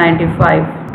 95।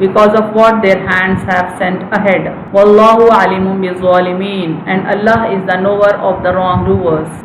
because of what their hands have sent ahead. Wallahu alimun bizzalimin, and Allah is the knower of the wrongdoers.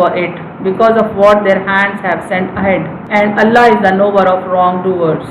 for it because of what their hands have sent ahead, and Allah is the knower of wrongdoers.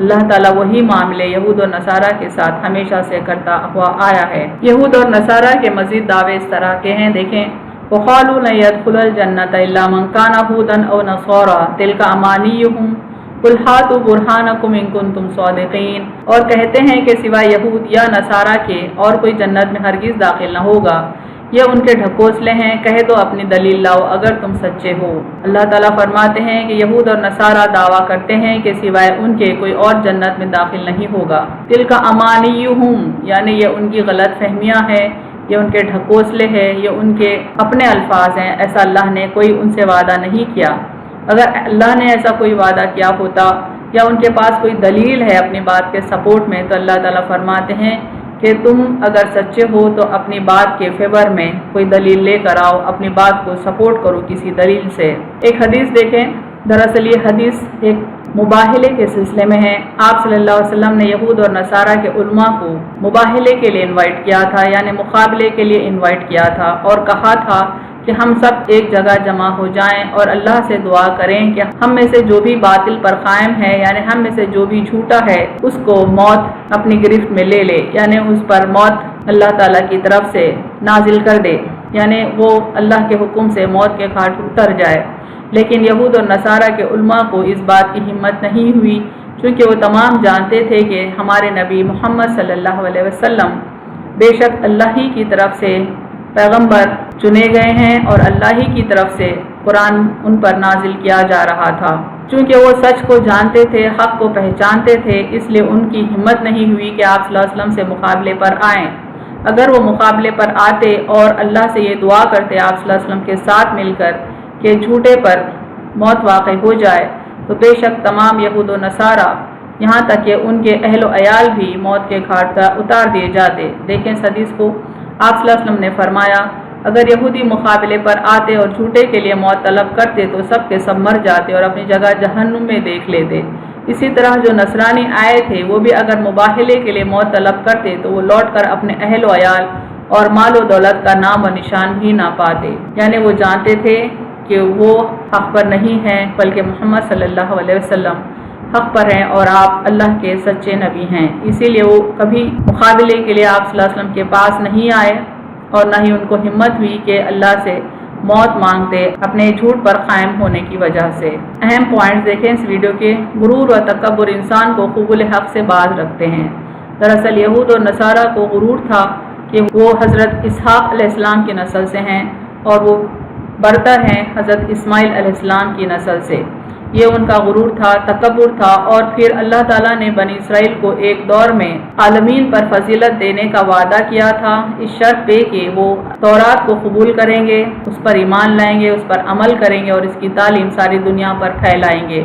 اللہ تعالیٰ وہی معاملے یہود اور نصارہ کے ساتھ ہمیشہ سے کرتا ہوا آیا ہے۔ یہود اور نصارہ کے مزید دعوے اس طرح کے ہیں، دیکھیں وَقَالُوا لَن يَدْخُلَ الْجَنَّةَ إِلَّا مَنْ كَانَ هُودًا أَوْ نَصَارَىٰ تِلْكَ أَمَانِيُّهُمْ قُلْ هَاتُوا بُرْهَانَكُمْ إِن كُنتُمْ صَادِقِينَ، اور کہتے ہیں کہ سوائے یہود یا نصارہ کے اور کوئی جنت میں ہرگز داخل نہ ہوگا، یہ ان کے ڈھکوسلے ہیں، کہہ دو اپنی دلیل لاؤ اگر تم سچے ہو۔ اللہ تعالیٰ فرماتے ہیں کہ یہود اور نصارہ دعویٰ کرتے ہیں کہ سوائے ان کے کوئی اور جنت میں داخل نہیں ہوگا۔ تِلْكَ أَمَانِيُّهُمْ، یعنی یہ ان کی غلط فہمیاں ہیں، یہ ان کے ڈھکوسلے ہیں، یہ ان کے اپنے الفاظ ہیں، ایسا اللہ نے کوئی ان سے وعدہ نہیں کیا۔ اگر اللہ نے ایسا کوئی وعدہ کیا ہوتا یا ان کے پاس کوئی دلیل ہے اپنی بات کے سپورٹ میں، تو اللہ تعالیٰ فرماتے ہیں کہ تم اگر سچے ہو تو اپنی بات کے فیور میں کوئی دلیل لے کر آؤ، اپنی بات کو سپورٹ کرو کسی دلیل سے۔ ایک حدیث دیکھیں، دراصل یہ حدیث ایک مباہلے کے سلسلے میں ہے۔ آپ صلی اللہ علیہ وسلم نے یہود اور نصارہ کے علماء کو مباہلے کے لیے انوائٹ کیا تھا، یعنی مقابلے کے لیے انوائٹ کیا تھا، اور کہا تھا کہ ہم سب ایک جگہ جمع ہو جائیں اور اللہ سے دعا کریں کہ ہم میں سے جو بھی باطل پر قائم ہے، یعنی ہم میں سے جو بھی جھوٹا ہے، اس کو موت اپنی گرفت میں لے لے، یعنی اس پر موت اللہ تعالیٰ کی طرف سے نازل کر دے، یعنی وہ اللہ کے حکم سے موت کے گھاٹ اتر جائے۔ لیکن یہود اور نصارہ کے علماء کو اس بات کی ہمت نہیں ہوئی، چونکہ وہ تمام جانتے تھے کہ ہمارے نبی محمد صلی اللہ علیہ وسلم بے شک اللہ ہی کی طرف سے پیغمبر چنے گئے ہیں اور اللہ ہی کی طرف سے قرآن ان پر نازل کیا جا رہا تھا۔ چونکہ وہ سچ کو جانتے تھے، حق کو پہچانتے تھے، اس لیے ان کی ہمت نہیں ہوئی کہ آپ صلی اللہ علیہ وسلم سے مقابلے پر آئیں۔ اگر وہ مقابلے پر آتے اور اللہ سے یہ دعا کرتے آپ صلی اللہ علیہ وسلم کے ساتھ مل کر کہ جھوٹے پر موت واقع ہو جائے، تو بے شک تمام یہود و نصارہ یہاں تک کہ ان کے اہل و عیال بھی موت کے گھاٹ پر اتار دیے جاتے۔ دیکھیں اس حدیث کو، آپ صلی اللہ علیہ وسلم نے فرمایا اگر یہودی مقابلے پر آتے اور جھوٹے کے لیے موت طلب کرتے تو سب کے سب مر جاتے اور اپنی جگہ جہنم میں دیکھ لیتے۔ اسی طرح جو نصرانی آئے تھے وہ بھی اگر مباہلے کے لیے موت طلب کرتے تو وہ لوٹ کر اپنے اہل و عیال اور مال و دولت کا نام و نشان بھی نہ پاتے، یعنی وہ جانتے تھے کہ وہ حق پر نہیں ہیں، بلکہ محمد صلی اللہ علیہ وسلم حق پر ہیں اور آپ اللہ کے سچے نبی ہیں۔ اسی لیے وہ کبھی مقابلے کے لیے آپ صلی اللہ علیہ وسلم کے پاس نہیں آئے اور نہ ہی ان کو ہمت ہوئی کہ اللہ سے موت مانگتے اپنے جھوٹ پر قائم ہونے کی وجہ سے۔ اہم پوائنٹس دیکھیں اس ویڈیو کے۔ غرور و تکبر انسان کو قبول حق سے باز رکھتے ہیں۔ دراصل یہود اور نصارہ کو غرور تھا کہ وہ حضرت اسحاق علیہ السلام کی نسل سے ہیں اور وہ برتر ہیں حضرت اسماعیل علیہ السلام کی نسل سے۔ یہ ان کا غرور تھا، تکبر تھا، اور پھر اللہ تعالیٰ نے بنی اسرائیل کو ایک دور میں عالمین پر فضیلت دینے کا وعدہ کیا تھا، اس شرط پہ کہ وہ تورات کو قبول کریں گے، اس پر ایمان لائیں گے، اس پر عمل کریں گے اور اس کی تعلیم ساری دنیا پر پھیلائیں گے۔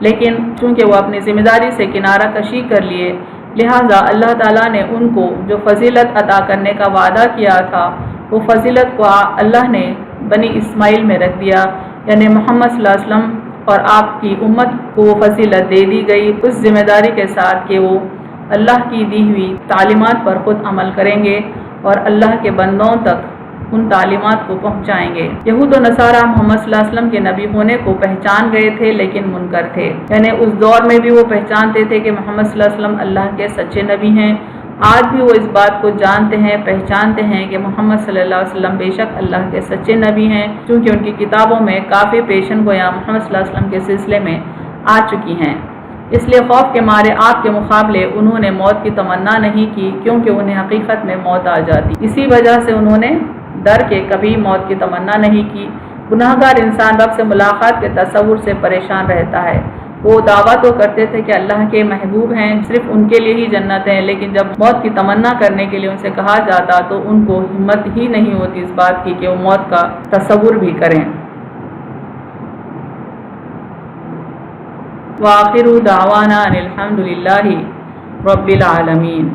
لیکن چونکہ وہ اپنی ذمہ داری سے کنارہ کشی کر لیے، لہٰذا اللہ تعالیٰ نے ان کو جو فضیلت عطا کرنے کا وعدہ کیا تھا وہ فضیلت کو اللہ نے بنی اسماعیل میں رکھ دیا، یعنی محمد صلی اللہ علیہ وسلم اور آپ کی امت کو وہ فضیلت دے دی گئی اس ذمہ داری کے ساتھ کہ وہ اللہ کی دی ہوئی تعلیمات پر خود عمل کریں گے اور اللہ کے بندوں تک ان تعلیمات کو پہنچائیں گے۔ یہود و نصارہ محمد صلی اللہ علیہ وسلم کے نبی ہونے کو پہچان گئے تھے لیکن منکر تھے، یعنی اس دور میں بھی وہ پہچانتے تھے کہ محمد صلی اللہ علیہ وسلم اللہ کے سچے نبی ہیں۔ آج بھی وہ اس بات کو جانتے ہیں، پہچانتے ہیں کہ محمد صلی اللہ علیہ وسلم بے شک اللہ کے سچے نبی ہیں، کیونکہ ان کی کتابوں میں کافی پیشن گویاں محمد صلی اللہ علیہ وسلم کے سلسلے میں آ چکی ہیں۔ اس لیے خوف کے مارے آپ کے مقابلے انہوں نے موت کی تمنا نہیں کی، کیونکہ انہیں حقیقت میں موت آ جاتی۔ اسی وجہ سے انہوں نے ڈر کے کبھی موت کی تمنا نہیں کی۔ گناہ گار انسان رب سے ملاقات کے تصور سے پریشان رہتا ہے۔ وہ دعویٰ تو کرتے تھے کہ اللہ کے محبوب ہیں، صرف ان کے لیے ہی جنت ہے، لیکن جب موت کی تمنا کرنے کے لیے ان سے کہا جاتا تو ان کو ہمت ہی نہیں ہوتی اس بات کی کہ وہ موت کا تصور بھی کریں۔ وآخر دعوانا ان الحمد للہ رب العالمین۔